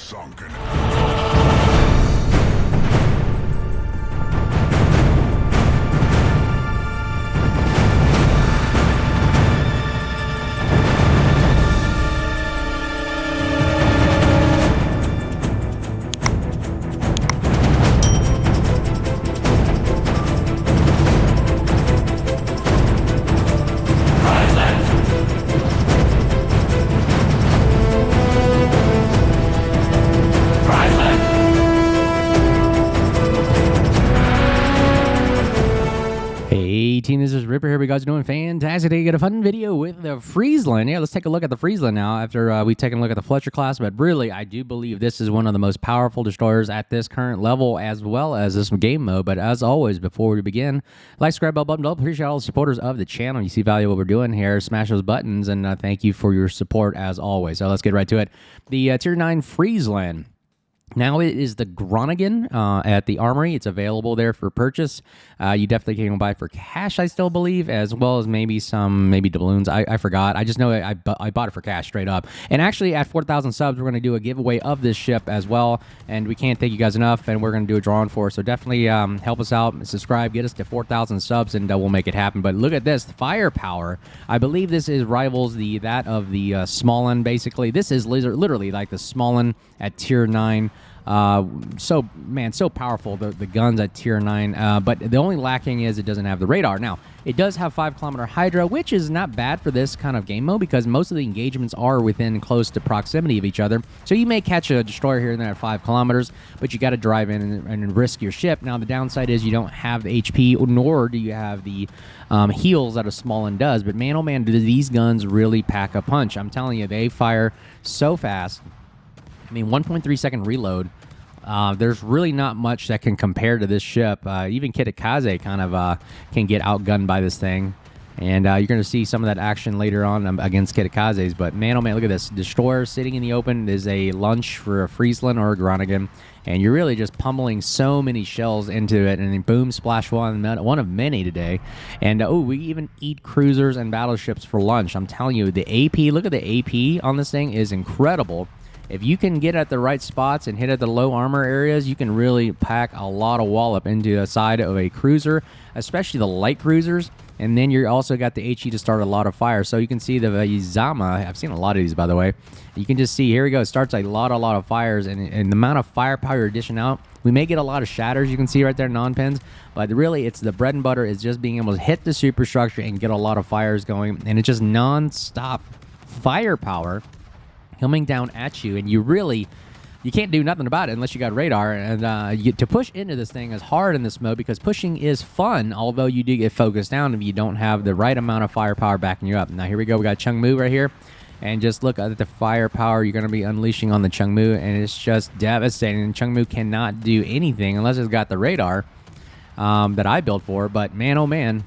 sunken. Hey team, this is Ripper here. We guys are doing fantastic. Today, get a fun video with the Friesland. Yeah, let's take a look at the Friesland now after we've taken a look at the Fletcher class. But really, I do believe this is one of the most powerful destroyers at this current level as well as this game mode. But as always, before we begin, like, subscribe, bell button up. Appreciate all the supporters of the channel. You see value what we're doing here. Smash those buttons, and thank you for your support as always. So let's get right to it. The Tier 9 Friesland. Now it is the Groningen at the Armory. It's available there for purchase. You definitely can buy it for cash, I still believe, as well as maybe some doubloons. I forgot. I just know I bought it for cash straight up. And actually, at 4,000 subs, we're going to do a giveaway of this ship as well. And we can't thank you guys enough, and we're going to do a drawing for it. So definitely help us out, subscribe, get us to 4,000 subs, and we'll make it happen. But look at this, the firepower. I believe this rivals that of the Smaland, basically. This is literally like the Smaland at Tier 9. So powerful, the guns at Tier 9, but the only lacking is it doesn't have the radar. Now, it does have 5-kilometer Hydra, which is not bad for this kind of game mode because most of the engagements are within close to proximity of each other. So you may catch a destroyer here and there at 5 kilometers, but you got to drive in and risk your ship. Now, the downside is you don't have the HP, nor do you have the heals that a Smaland does. But man, oh man, do these guns really pack a punch. I'm telling you, they fire so fast. I mean, 1.3 second reload. There's really not much that can compare to this ship. Even Kitakaze kind of can get outgunned by this thing. And you're going to see some of that action later on against Kitakazes. But man, oh man, look at this. Destroyer sitting in the open is a lunch for a Friesland or a Groningen. And you're really just pummeling so many shells into it. And then boom, splash one of many today. And we even eat cruisers and battleships for lunch. I'm telling you, the AP, look at the AP on this thing is incredible. If you can get at the right spots and hit at the low armor areas, you can really pack a lot of wallop into the side of a cruiser, especially the light cruisers. And then you also got the HE to start a lot of fire. So you can see the Izama. I've seen a lot of these, by the way. You can just see, here we go. It starts a lot of fires. And the amount of firepower you're dishing out, we may get a lot of shatters. You can see right there, non-pins. But really, it's the bread and butter is just being able to hit the superstructure and get a lot of fires going. And it's just non-stop firepower coming down at you, and you can't do nothing about it unless you got radar. And to push into this thing is hard in this mode because pushing is fun, although you do get focused down if you don't have the right amount of firepower backing you up. Now here we go, we got Chungmu right here, and just look at the firepower you're going to be unleashing on the Chungmu, and it's just devastating. And Chungmu cannot do anything unless it's got the radar that I built for. But man, oh man,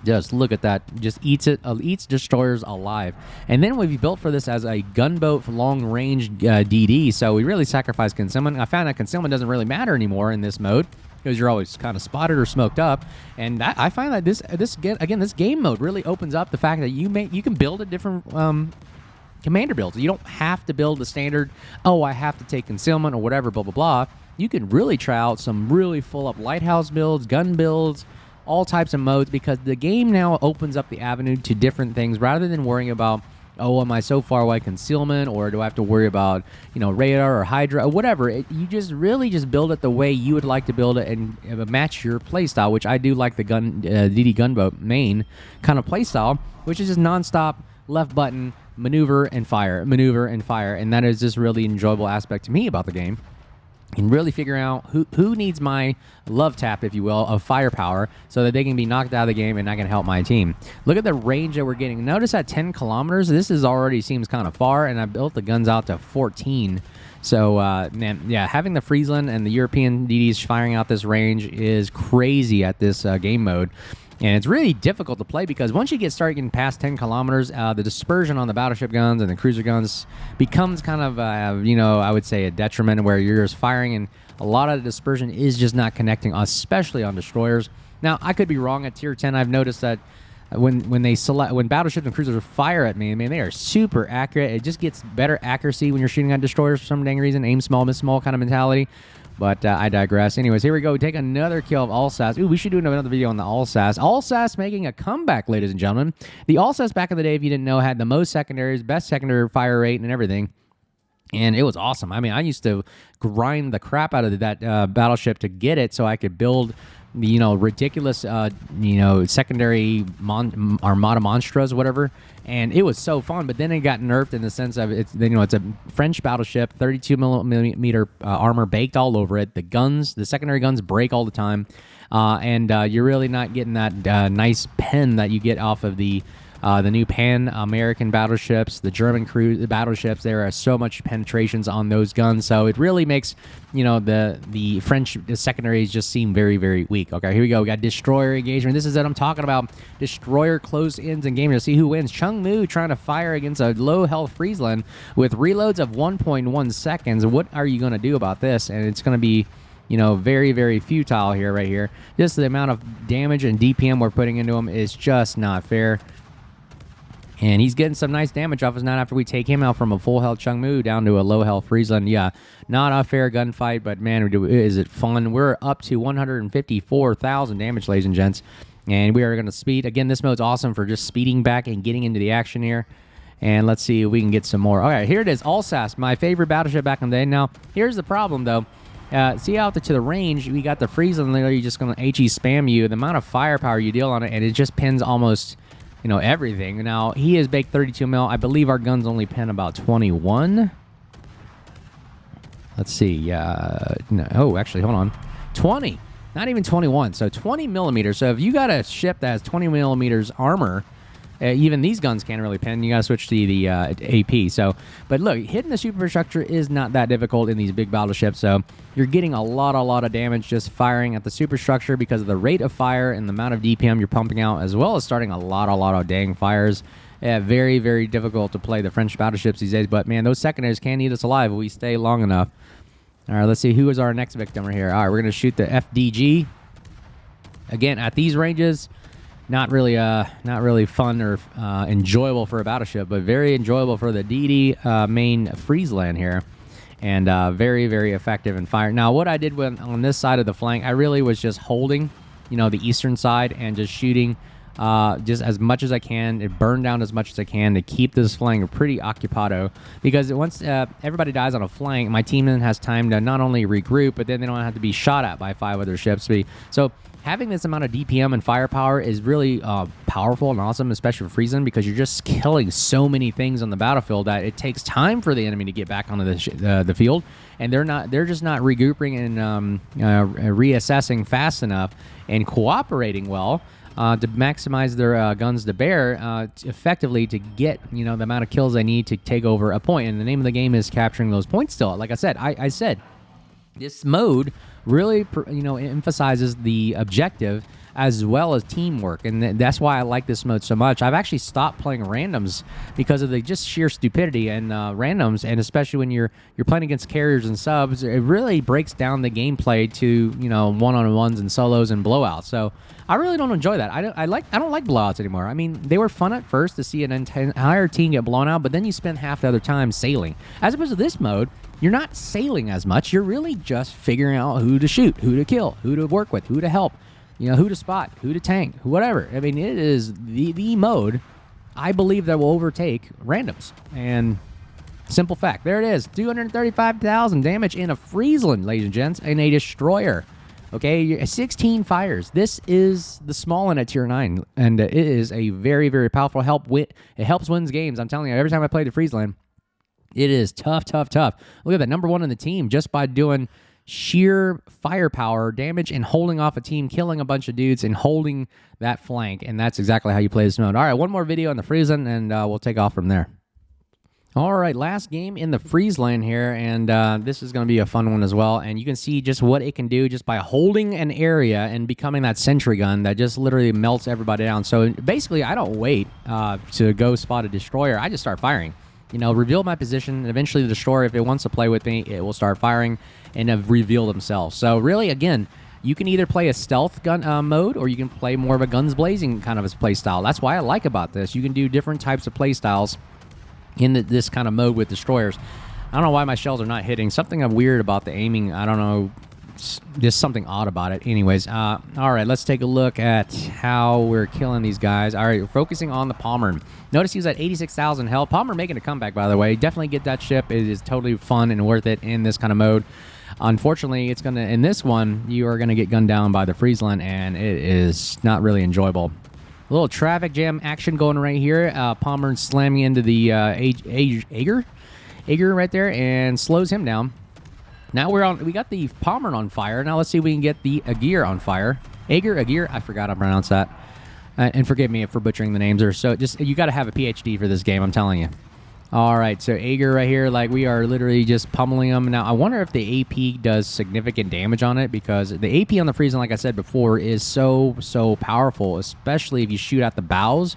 just look at that. Just eats destroyers alive. And then we've built for this as a gunboat for long-range DD, so we really sacrifice concealment. I found that concealment doesn't really matter anymore in this mode because you're always kind of spotted or smoked up. And I find that this game mode really opens up the fact that you can build a different commander builds. You don't have to build the standard, oh, I have to take concealment or whatever, blah, blah, blah. You can really try out some really full-up lighthouse builds, gun builds, all types of modes, because the game now opens up the avenue to different things rather than worrying about, oh, am I so far away concealment, or do I have to worry about, radar or Hydra or whatever. You just really just build it the way you would like to build it and match your playstyle, which I do like the DD gunboat main kind of playstyle, which is just nonstop left button, maneuver and fire, and that is just really enjoyable aspect to me about the game. And really figuring out who needs my love tap, if you will, of firepower so that they can be knocked out of the game and I can help my team. Look at the range that we're getting. Notice at 10 kilometers, this already seems kind of far, and I built the guns out to 14. So, man, yeah, having the Friesland and the European DDs firing out this range is crazy at this game mode. And it's really difficult to play because once you start getting past 10 kilometers, the dispersion on the battleship guns and the cruiser guns becomes kind of, I would say a detriment where you're just firing and a lot of the dispersion is just not connecting, especially on destroyers. Now, I could be wrong at Tier 10. I've noticed that when battleships and cruisers fire at me, I mean, they are super accurate. It just gets better accuracy when you're shooting at destroyers for some dang reason. Aim small, miss small kind of mentality. But I digress. Anyways, here we go. We take another kill of Alsace. Ooh, we should do another video on the Alsace. Alsace making a comeback, ladies and gentlemen. The Alsace back in the day, if you didn't know, had the most secondaries, best secondary fire rate, and everything. And it was awesome. I mean, I used to grind the crap out of that battleship to get it so I could build the, ridiculous, secondary Armada Monstras, whatever. And it was so fun. But then it got nerfed in the sense of it's a French battleship, 32 millimeter armor baked all over it. The secondary guns break all the time. And you're really not getting that nice pen that you get off of the new Pan-American battleships, the German cruise battleships. There are so much penetrations on those guns, so it really makes the French secondaries just seem very, very weak. Okay, here we go. We got destroyer engagement. This is what I'm talking about. Destroyer close-ins and game to see who wins. Chung Mu trying to fire against a low-health Friesland with reloads of 1.1 seconds. What are you going to do about this? And it's going to be very, very futile here, right here. Just the amount of damage and DPM we're putting into him is just not fair. And he's getting some nice damage off his nut after we take him out from a full health Chung Mu down to a low health Friesland. Yeah, not a fair gunfight, but man, is it fun. We're up to 154,000 damage, ladies and gents. And we are going to speed. Again, this mode's awesome for just speeding back and getting into the action here. And let's see if we can get some more. All right, here it is, Alsace, my favorite battleship back in the day. Now, here's the problem, though. See out to the range, we got the Friesland, literally just going to HE spam you. The amount of firepower you deal on it, and it just pins almost everything. Now, he has baked 32 mil. I believe our guns only pin about 21. Let's see. No, oh, actually, hold on. 20. Not even 21. So 20 millimeters. So if you got a ship that has 20 millimeters armor, even these guns can't really pin. You got to switch to the AP. So, but look, hitting the superstructure is not that difficult in these big battleships. So you're getting a lot of damage just firing at the superstructure because of the rate of fire and the amount of DPM you're pumping out, as well as starting a lot of dang fires. Very, very difficult to play the French battleships these days. But man, those secondaries can eat us alive if we stay long enough. All right, let's see who is our next victim right here. All right, we're gonna shoot the FDG. Again, at these ranges, not really fun or enjoyable for a battleship, but very enjoyable for the DD main Friesland here, and very, very effective in fire. Now, what I did on this side of the flank, I really was just holding, the eastern side and just shooting just as much as I can, burn down as much as I can to keep this flank pretty occupado, because once everybody dies on a flank, my team then has time to not only regroup, but then they don't have to be shot at by 5 other ships. So having this amount of DPM and firepower is really powerful and awesome, especially for Friesland, because you're just killing so many things on the battlefield that it takes time for the enemy to get back onto the field, and they're just not regrouping and reassessing fast enough and cooperating well to maximize their guns to bear effectively to get the amount of kills they need to take over a point. And the name of the game is capturing those points. Still, like I said, I said this mode really emphasizes the objective as well as teamwork, and that's why I like this mode so much. I've actually stopped playing randoms because of the just sheer stupidity and randoms, and especially when you're playing against carriers and subs, it really breaks down the gameplay to one-on-ones and solos and blowouts. So I really don't enjoy that. I don't like blowouts anymore. I mean, they were fun at first to see an entire team get blown out, but then you spend half the other time sailing. As opposed to this mode, you're not sailing as much. You're really just figuring out who to shoot, who to kill, who to work with, who to help, who to spot, who to tank, whatever. I mean, it is the mode, I believe, that will overtake randoms. And simple fact, there it is. 235,000 damage in a Friesland, ladies and gents, in a destroyer. Okay, 16 fires. This is the Smaland at tier 9, and it is a very, very powerful help. It helps wins games. I'm telling you, every time I play the Friesland, it is tough. Look at that, number 1 in the team just by doing sheer firepower damage and holding off a team, killing a bunch of dudes and holding that flank. And that's exactly how you play this mode. All right, one more video on the Friesland, and we'll take off from there. All right, last game in the Friesland here, and this is going to be a fun one as well. And you can see just what it can do just by holding an area and becoming that sentry gun that just literally melts everybody down. So basically, I don't wait to go spot a destroyer. I just start firing. Reveal my position, and eventually the destroyer, if it wants to play with me, it will start firing and reveal themselves. So really, again, You can either play a stealth gun mode, or you can play more of a guns blazing kind of a play style. That's why I like about this. You can do different types of play styles in this kind of mode with destroyers. I don't know why my shells are not hitting. Something weird about the aiming. I don't know. Just something odd about it. Anyways, all right, let's take a look at how we're killing these guys. All right, we're focusing on the Palmer. Notice he's at 86,000 health. Palmer making a comeback, by the way. Definitely get that ship. It is totally fun and worth it in this kind of mode. Unfortunately, it's gonna in this one you are gonna get gunned down by the Friesland, and it is not really enjoyable. A little traffic jam action going right here. Palmer slamming into the Ager right there and slows him down. Now we got the Palmer on fire. Now let's see if we can get the Ager on fire. Ager, I forgot how to pronounce that. And forgive me for butchering the names. You got to have a PhD for this game, I'm telling you. All right, so Ager right here, like we are literally just pummeling them. Now I wonder if the AP does significant damage on it, because the AP on the Friesland, like I said before, is so powerful, especially if you shoot at the bows.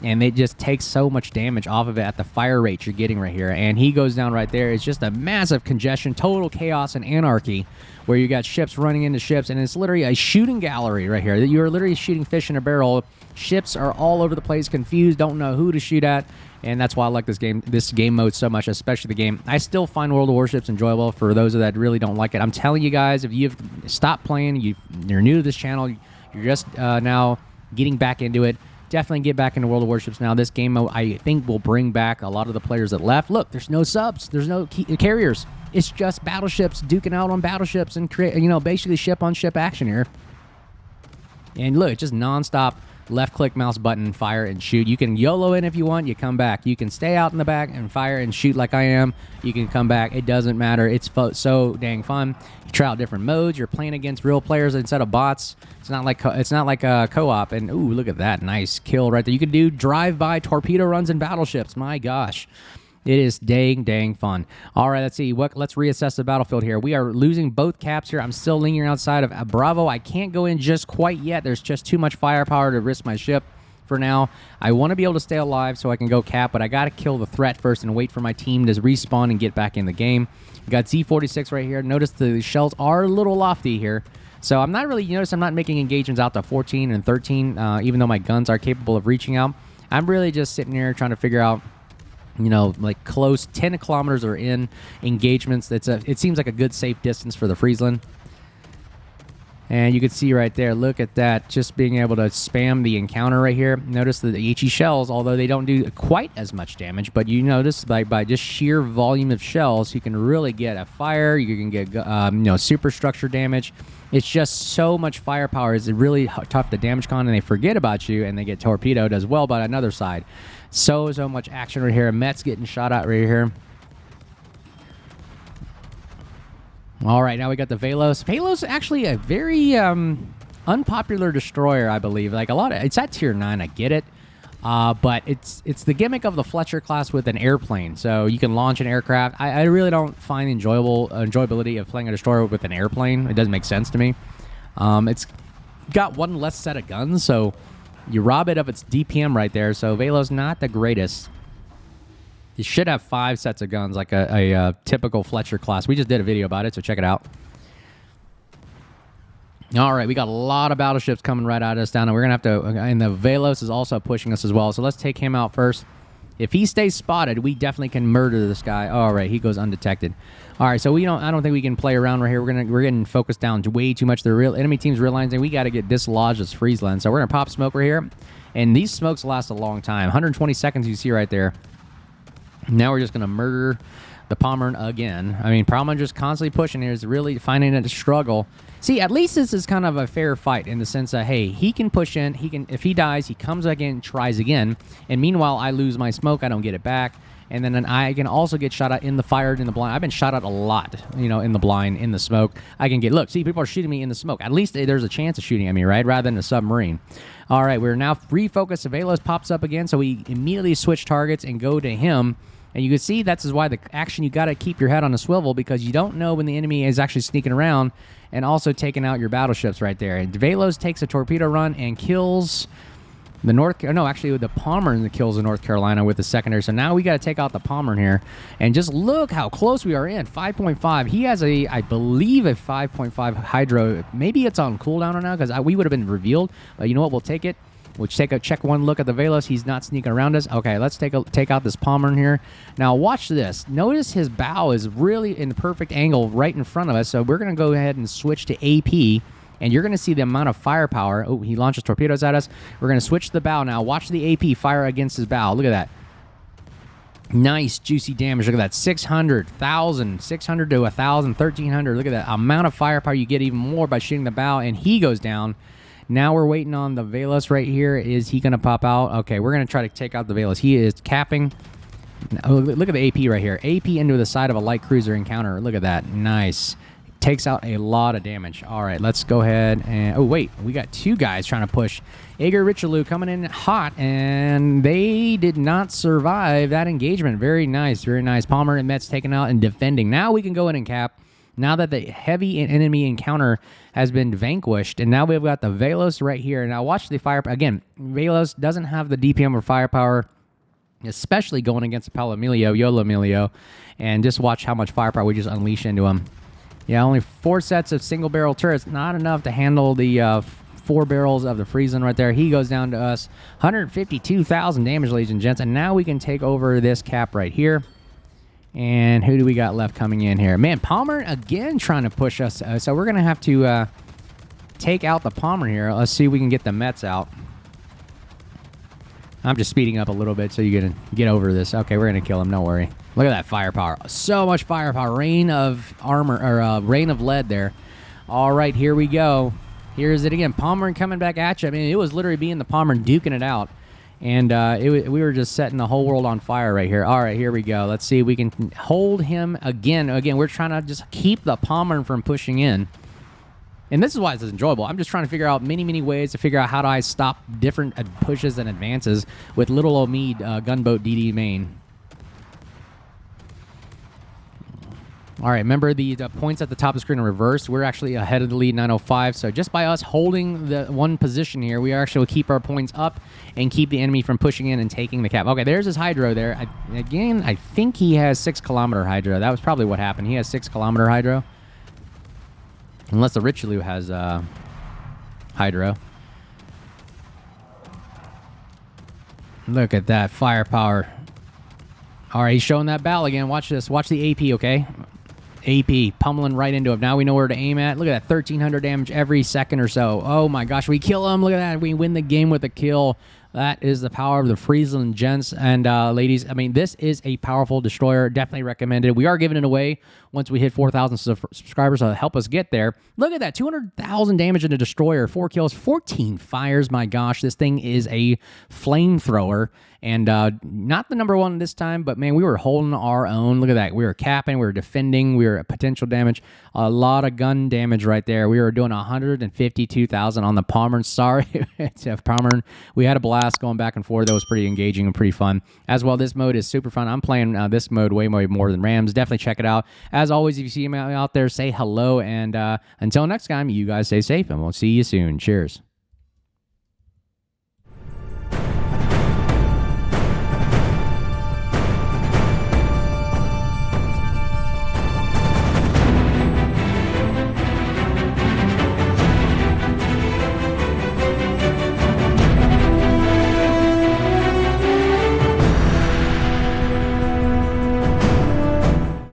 And it just takes so much damage off of it at the fire rate you're getting right here. And he goes down right there. It's just a massive congestion, total chaos and anarchy, where you got ships running into ships, and it's literally a shooting gallery right here. You're literally shooting fish in a barrel. Ships are all over the place, confused, don't know who to shoot at. And that's why I like this game mode so much, especially the game. I still find World of Warships enjoyable for those that really don't like it. I'm telling you guys, if you've stopped playing, you're new to this channel, you're just now getting back into it, definitely get back into World of Warships now. This game mode, I think, will bring back a lot of the players that left. Look, there's no subs. There's no carriers. It's just battleships duking out on battleships and basically ship-on-ship action here. And look, it's just nonstop left-click mouse button, fire and shoot. You can YOLO in if you want. You come back. You can stay out in the back and fire and shoot like I am. You can come back. It doesn't matter. It's so dang fun. You try out different modes. You're playing against real players instead of bots. It's not like co-op. And ooh, look at that nice kill right there. You can do drive-by torpedo runs in battleships. My gosh. It is dang fun. All right, let's see. Let's reassess the battlefield here. We are losing both caps here. I'm still lingering outside of Bravo. I can't go in just quite yet. There's just too much firepower to risk my ship for now. I want to be able to stay alive so I can go cap, but I got to kill the threat first and wait for my team to respawn and get back in the game. We got Z46 right here. Notice the shells are a little lofty here. So I'm not really, I'm not making engagements out to 14 and 13, even though my guns are capable of reaching out. I'm really just sitting here trying to figure out, like close 10 kilometers are in engagements. It seems like a good safe distance for the Friesland. And you can see right there, look at that, just being able to spam the encounter right here. Notice the HE shells, although they don't do quite as much damage, but you notice by just sheer volume of shells, you can really get a fire, you can get superstructure damage. It's just so much firepower. It's really tough to damage con, and they forget about you, and they get torpedoed as well by another side. So much action right here. Met's getting shot at right here. All right, now we got the Velos. Velos actually a very unpopular destroyer, I believe. Like it's at tier 9. I get it, but it's the gimmick of the Fletcher class with an airplane. So you can launch an aircraft. I really don't find enjoyability of playing a destroyer with an airplane. It doesn't make sense to me. It's got one less set of guns, so you rob it of its DPM right there. So Velos not the greatest. You should have 5 sets of guns like a typical Fletcher class. We just did a video about it, so check it out. All right, we got a lot of battleships coming right at us down, and we're going to have to... And the Velos is also pushing us as well, so let's take him out first. If he stays spotted, we definitely can murder this guy. All right, he goes undetected. All right, so I don't think we can play around right here. We're getting focused down to way too much. The real enemy team's realizing we got to get dislodged as Friesland. So we're going to pop smoke right here, and these smokes last a long time. 120 seconds you see right there. Now we're just going to murder the Palmer again. I mean, Palmer just constantly pushing here is really finding it a struggle. See, at least this is kind of a fair fight in the sense that, hey, he can push in. If he dies, he comes back in, tries again. And meanwhile, I lose my smoke. I don't get it back. And then I can also get shot at in the fire, in the blind. I've been shot at a lot, in the blind, in the smoke. I can look, see, people are shooting me in the smoke. At least there's a chance of shooting at me, right? Rather than a submarine. All right, we're now refocused. Velos pops up again, so we immediately switch targets and go to him. And you can see that's why the action, you got to keep your head on a swivel, because you don't know when the enemy is actually sneaking around and also taking out your battleships right there. And Velos takes a torpedo run and kills No, actually the Pommern that kills the North Carolina with the secondary. So now we got to take out the Pommern here, and just look how close we are in 5.5. He has I believe, a 5.5 hydro. Maybe it's on cooldown now because we would have been revealed. But you know what? We'll take it. We'll check one look at the Velos. He's not sneaking around us. Okay, let's take out this Pommern here. Now watch this. Notice his bow is really in the perfect angle right in front of us. So we're gonna go ahead and switch to AP. And you're going to see the amount of firepower. Oh, he launches torpedoes at us. We're going to switch to the bow now. Watch the AP fire against his bow. Look at that. Nice, juicy damage. Look at that. 600, 1,000, 600 to 1,000, 1,300. Look at that amount of firepower. You get even more by shooting the bow, and he goes down. Now we're waiting on the Velos right here. Is he going to pop out? Okay, we're going to try to take out the Velos. He is capping. Oh, look at the AP right here. AP into the side of a light cruiser encounter. Look at that. Nice. Takes out a lot of damage. All right, let's go ahead and... Oh, wait. We got two guys trying to push. Ager Richelieu coming in hot, and they did not survive that engagement. Very nice. Very nice. Palmer and Metz taken out and defending. Now we can go in and cap. Now that the heavy enemy encounter has been vanquished, and now we've got the Velos right here. Now watch the fire... Again, Velos doesn't have the DPM or firepower, especially going against Palo Emilio, Yolo Emilio, and just watch how much firepower we just unleash into him. Yeah, only 4 sets of single-barrel turrets. Not enough to handle the 4 barrels of the Friesland right there. He goes down to us. 152,000 damage, ladies and gents. And now we can take over this cap right here. And who do we got left coming in here? Man, Palmer again trying to push us. So we're going to have to take out the Palmer here. Let's see if we can get the Mets out. I'm just speeding up a little bit so you can get over this. Okay, we're going to kill him. Don't worry. Look at that firepower. So much firepower. Rain of armor, or rain of lead there. All right, here we go. Here's it again. Pommern coming back at you. I mean, it was literally being the Pommern duking it out. And we were just setting the whole world on fire right here. All right, here we go. Let's see if we can hold him again. Again, we're trying to just keep the Pommern from pushing in. And this is why this is enjoyable. I'm just trying to figure out many ways to figure out how do I stop different pushes and advances with little old me gunboat DD main. All right, remember the points at the top of the screen are reversed. We're actually ahead of the lead, 905. So just by us holding the one position here, we actually will keep our points up and keep the enemy from pushing in and taking the cap. Okay, there's his hydro there. Again, I think he has 6-kilometer hydro. That was probably what happened. He has 6-kilometer hydro. Unless the Richelieu has hydro. Look at that firepower. All right, he's showing that bow again. Watch this. Watch the AP, okay? AP pummeling right into him. Now we know where to aim at. Look at that, 1,300 damage every second or so. Oh my gosh, we kill him. Look at that. We win the game with a kill. That is the power of the Friesland, gents and ladies. I mean, this is a powerful destroyer. Definitely recommended. We are giving it away once we hit 4,000 subscribers, so help us get there. Look at that, 200,000 damage in a destroyer, 4 kills, 14 fires. My gosh, this thing is a flamethrower. And not the number 1 this time, but man, we were holding our own. Look at that. We were capping, we were defending, we were at potential damage. A lot of gun damage right there. We were doing 152,000 on the Pommern. Sorry, Pommern. We had a blast going back and forth. That was pretty engaging and pretty fun. As well, this mode is super fun. I'm playing this mode way more than Rams. Definitely check it out. As always, if you see me out there, say hello. And until next time, you guys stay safe, and we'll see you soon. Cheers.